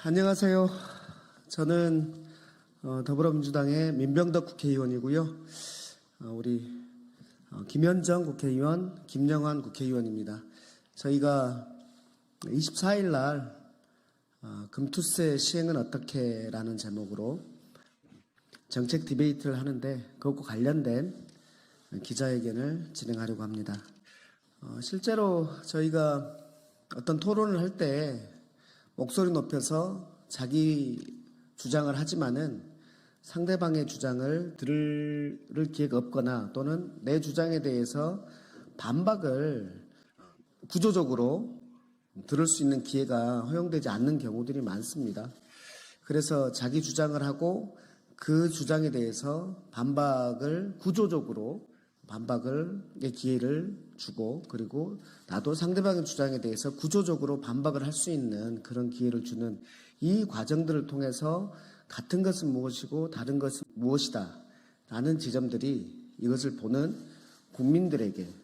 안녕하세요. 저는 더불어민주당의 민병덕 국회의원이고요. 우리 김현정 국회의원, 김영환 국회의원입니다. 저희가 24일 날 금투세 시행은 어떻게 라는 제목으로 정책 디베이트를 하는데 그것과 관련된 기자회견을 진행하려고 합니다. 실제로 저희가 어떤 토론을 할 때 목소리 높여서 자기 주장을 하지만은 상대방의 주장을 들을 기회가 없거나 또는 내 주장에 대해서 반박을 구조적으로 들을 수 있는 기회가 허용되지 않는 경우들이 많습니다. 그래서 자기 주장을 하고 그 주장에 대해서 반박을 구조적으로 반박의 기회를 주고 그리고 나도 상대방의 주장에 대해서 구조적으로 반박을 할 수 있는 그런 기회를 주는 이 과정들을 통해서 같은 것은 무엇이고 다른 것은 무엇이다 라는 지점들이 이것을 보는 국민들에게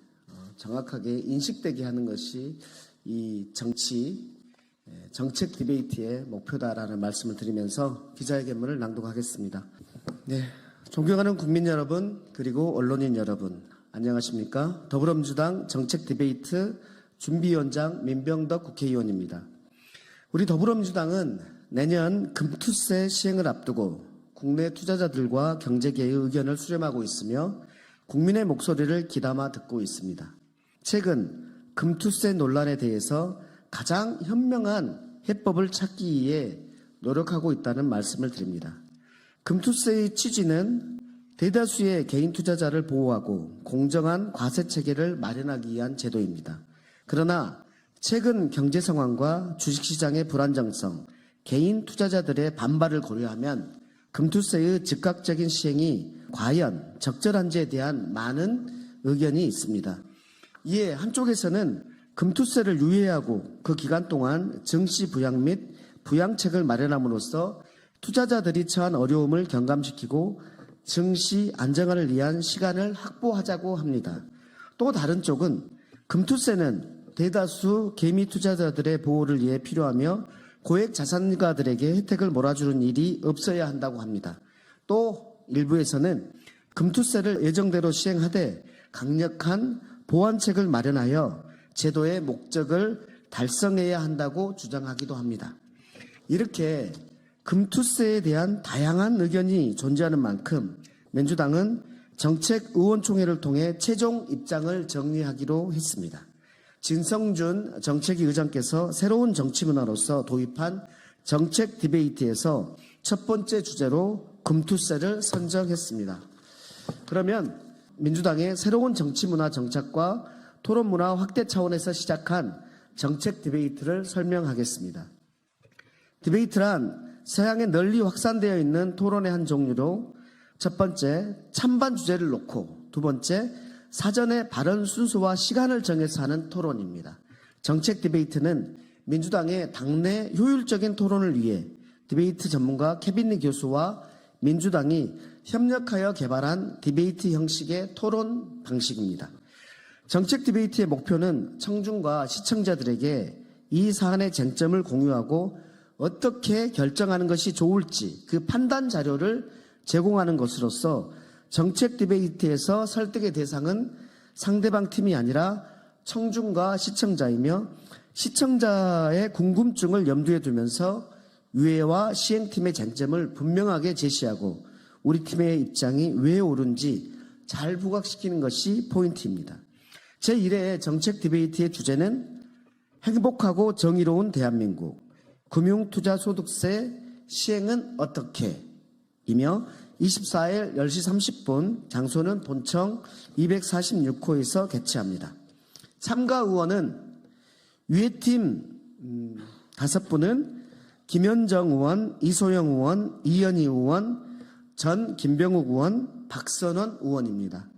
정확하게 인식되게 하는 것이 이 정책 디베이트의 목표다라는 말씀을 드리면서 기자회견문을 낭독하겠습니다. 네, 존경하는 국민 여러분 그리고 언론인 여러분 안녕하십니까? 더불어민주당 정책 디베이트 준비위원장 민병덕 국회의원입니다. 우리 더불어민주당은 내년 금투세 시행을 앞두고 국내 투자자들과 경제계의 의견을 수렴하고 있으며 국민의 목소리를 귀담아 듣고 있습니다. 최근 금투세 논란에 대해서 가장 현명한 해법을 찾기 위해 노력하고 있다는 말씀을 드립니다. 금투세의 취지는 대다수의 개인 투자자를 보호하고 공정한 과세 체계를 마련하기 위한 제도입니다. 그러나 최근 경제 상황과 주식시장의 불안정성, 개인 투자자들의 반발을 고려하면 금투세의 즉각적인 시행이 과연 적절한지에 대한 많은 의견이 있습니다. 이에 한쪽에서는 금투세를 유예하고 그 기간 동안 증시 부양 및 부양책을 마련함으로써 투자자들이 처한 어려움을 경감시키고 증시 안정화를 위한 시간을 확보하자고 합니다. 또 다른 쪽은 금투세는 대다수 개미 투자자들의 보호를 위해 필요하며 고액 자산가들에게 혜택을 몰아주는 일이 없어야 한다고 합니다. 또 일부에서는 금투세를 예정대로 시행하되 강력한 보완책을 마련하여 제도의 목적을 달성해야 한다고 주장하기도 합니다. 이렇게 금투세에 대한 다양한 의견이 존재하는 만큼 민주당은 정책의원총회를 통해 최종 입장을 정리하기로 했습니다. 진성준 정책위 의장께서 새로운 정치 문화로서 도입한 정책 디베이트에서 첫 번째 주제로 금투세를 선정했습니다. 그러면 민주당의 새로운 정치 문화 정착과 토론 문화 확대 차원에서 시작한 정책 디베이트를 설명하겠습니다. 디베이트란 서양에 널리 확산되어 있는 토론의 한 종류로 첫 번째 찬반 주제를 놓고 두 번째 사전에 발언 순서와 시간을 정해서 하는 토론입니다. 정책 디베이트는 민주당의 당내 효율적인 토론을 위해 디베이트 전문가 케빈리 교수와 민주당이 협력하여 개발한 디베이트 형식의 토론 방식입니다. 정책 디베이트의 목표는 청중과 시청자들에게 이 사안의 쟁점을 공유하고 어떻게 결정하는 것이 좋을지 그 판단 자료를 제공하는 것으로서 정책 디베이트에서 설득의 대상은 상대방 팀이 아니라 청중과 시청자이며 시청자의 궁금증을 염두에 두면서 유예와 시행팀의 쟁점을 분명하게 제시하고 우리 팀의 입장이 왜 옳은지 잘 부각시키는 것이 포인트입니다. 제1회 정책 디베이트의 주제는 행복하고 정의로운 대한민국, 금융투자소득세 시행은 어떻게? 이며 24일 10시 30분 장소는 본청 246호에서 개최합니다. 참가 의원은 위에팀 5분은 김현정 의원, 이소영 의원, 이현희 의원, 전 김병욱 의원, 박선원 의원입니다.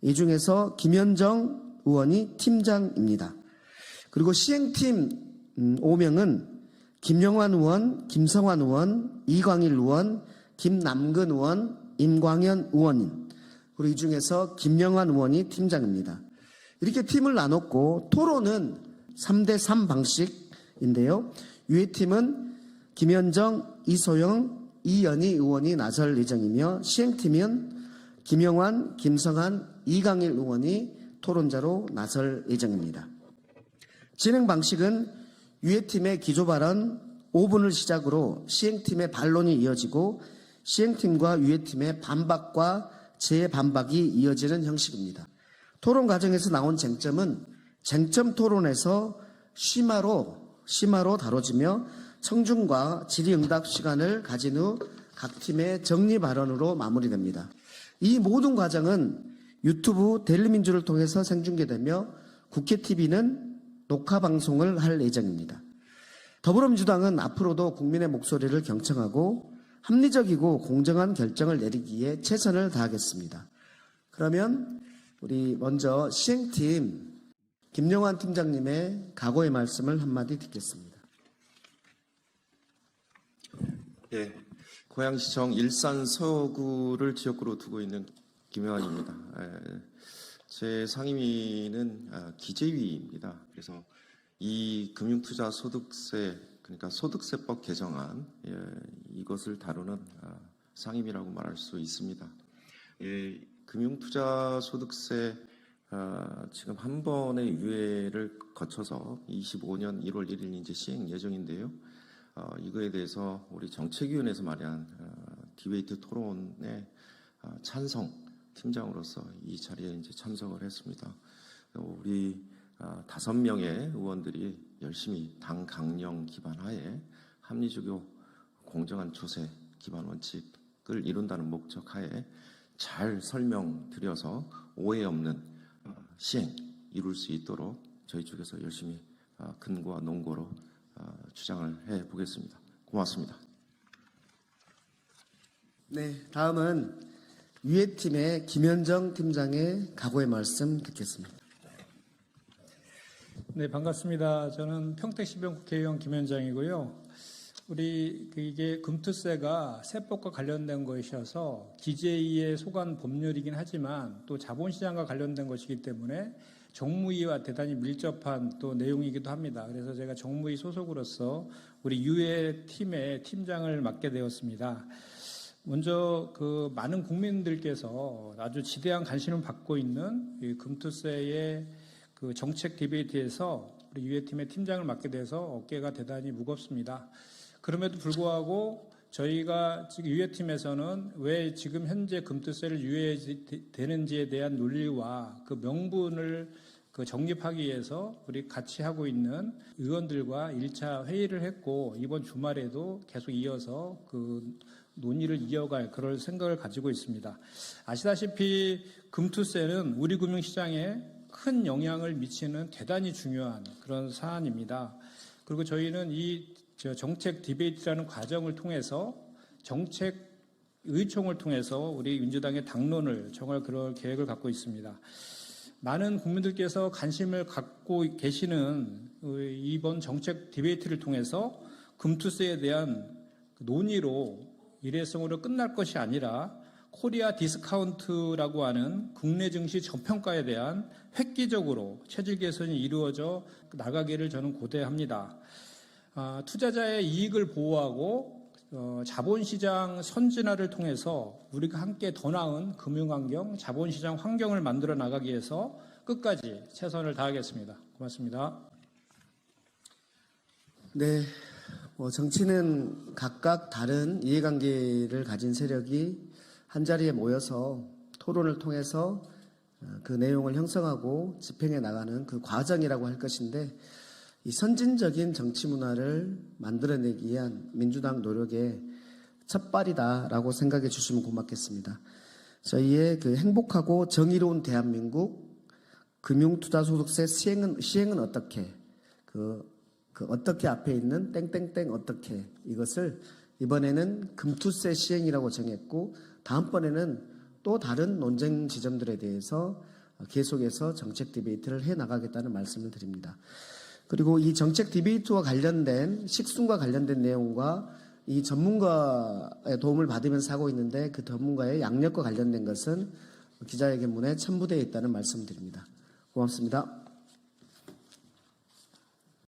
이 중에서 김현정 의원이 팀장입니다. 그리고 시행팀 5명은 김영환 의원, 김성환 의원, 이광일 의원, 김남근 의원, 임광현 의원인 그리고 이 중에서 김영환 의원이 팀장입니다. 이렇게 팀을 나눴고 토론은 3대3 방식인데요. 유해팀은 김현정, 이소영, 이연희 의원이 나설 예정이며 시행팀은 김영환, 김성한, 이강일 의원이 토론자로 나설 예정입니다. 진행 방식은 유예팀의 기조 발언 5분을 시작으로 시행팀의 반론이 이어지고 시행팀과 유예팀의 반박과 재반박이 이어지는 형식입니다. 토론 과정에서 나온 쟁점은 쟁점 토론에서 심화로 다뤄지며 청중과 질의응답 시간을 가진 후 각 팀의 정리 발언으로 마무리됩니다. 이 모든 과정은 유튜브 데일리민주를 통해서 생중계되며 국회TV는 녹화 방송을 할 예정입니다. 더불어민주당은 앞으로도 국민의 목소리를 경청하고 합리적이고 공정한 결정을 내리기 위해 최선을 다하겠습니다. 그러면 우리 먼저 시행팀 김영환 팀장님의 각오의 말씀을 한마디 듣겠습니다. 예, 고양시청 일산 서구를 지역구로 두고 있는 김영환입니다. 제 상임위는 기재위입니다. 그래서 이 금융투자소득세, 그러니까 소득세법 개정안, 이것을 다루는 상임위라고 말할 수 있습니다. 금융투자소득세 지금 한 번의 유예를 거쳐서 25년 1월 1일 이제 시행 예정인데요. 이거에 대해서 우리 정책위원회에서 마련한 디베이트 토론에 찬성 팀장으로서 이 자리에 이제 참석을 했습니다. 우리 5명의 의원들이 열심히 당 강령 기반하에 합리적이고 공정한 조세 기반 원칙을 이룬다는 목적하에 잘 설명드려서 오해 없는 시행 이룰 수 있도록 저희 쪽에서 열심히 근거와 논거로 주장을 해보겠습니다. 고맙습니다. 네, 다음은 유예팀의 김현정 팀장의 각오의 말씀 듣겠습니다. 네, 반갑습니다. 저는 평택시병 국회의원 김현정이고요. 이게 금투세가 세법과 관련된 것이어서 기재위에 속한 법률이긴 하지만 또 자본시장과 관련된 것이기 때문에 정무위와 대단히 밀접한 또 내용이기도 합니다. 그래서 제가 정무위 소속으로서 우리 유예팀의 팀장을 맡게 되었습니다. 먼저 많은 국민들께서 아주 지대한 관심을 받고 있는 이 금투세의 정책 디베이트에서 우리 유예팀의 팀장을 맡게 돼서 어깨가 대단히 무겁습니다. 그럼에도 불구하고 저희가 지금 유예팀에서는 왜 지금 현재 금투세를 유예되는지에 대한 논리와 그 명분을 정립하기 위해서 우리 같이 하고 있는 의원들과 1차 회의를 했고 이번 주말에도 계속 이어서 논의를 이어갈 그럴 생각을 가지고 있습니다. 아시다시피 금투세는 우리 금융시장에 큰 영향을 미치는 대단히 중요한 그런 사안입니다. 그리고 저희는 이 정책 디베이트라는 과정을 통해서 정책 의총을 통해서 우리 민주당의 당론을 정할 그런 계획을 갖고 있습니다. 많은 국민들께서 관심을 갖고 계시는 이번 정책 디베이트를 통해서 금투세에 대한 논의로 일회성으로 끝날 것이 아니라 코리아 디스카운트라고 하는 국내 증시 저평가에 대한 획기적으로 체질 개선이 이루어져 나가기를 저는 고대합니다. 투자자의 이익을 보호하고 자본시장 선진화를 통해서 우리가 함께 더 나은 금융환경, 자본시장 환경을 만들어 나가기 위해서 끝까지 최선을 다하겠습니다. 고맙습니다. 네, 정치는 각각 다른 이해관계를 가진 세력이 한자리에 모여서 토론을 통해서 그 내용을 형성하고 집행해 나가는 그 과정이라고 할 것인데 이 선진적인 정치 문화를 만들어내기 위한 민주당 노력의 첫발이다라고 생각해 주시면 고맙겠습니다. 저희의 행복하고 정의로운 대한민국 금융투자소득세 시행은 어떻게 어떻게 앞에 있는 땡땡땡 어떻게 이것을 이번에는 금투세 시행이라고 정했고 다음번에는 또 다른 논쟁 지점들에 대해서 계속해서 정책 디베이트를 해 나가겠다는 말씀을 드립니다. 그리고 이 정책 디베이트와 관련된 식순과 관련된 내용과 이 전문가의 도움을 받으면서 하고 있는데 그 전문가의 양력과 관련된 것은 기자회견문에 첨부되어 있다는 말씀을 드립니다. 고맙습니다.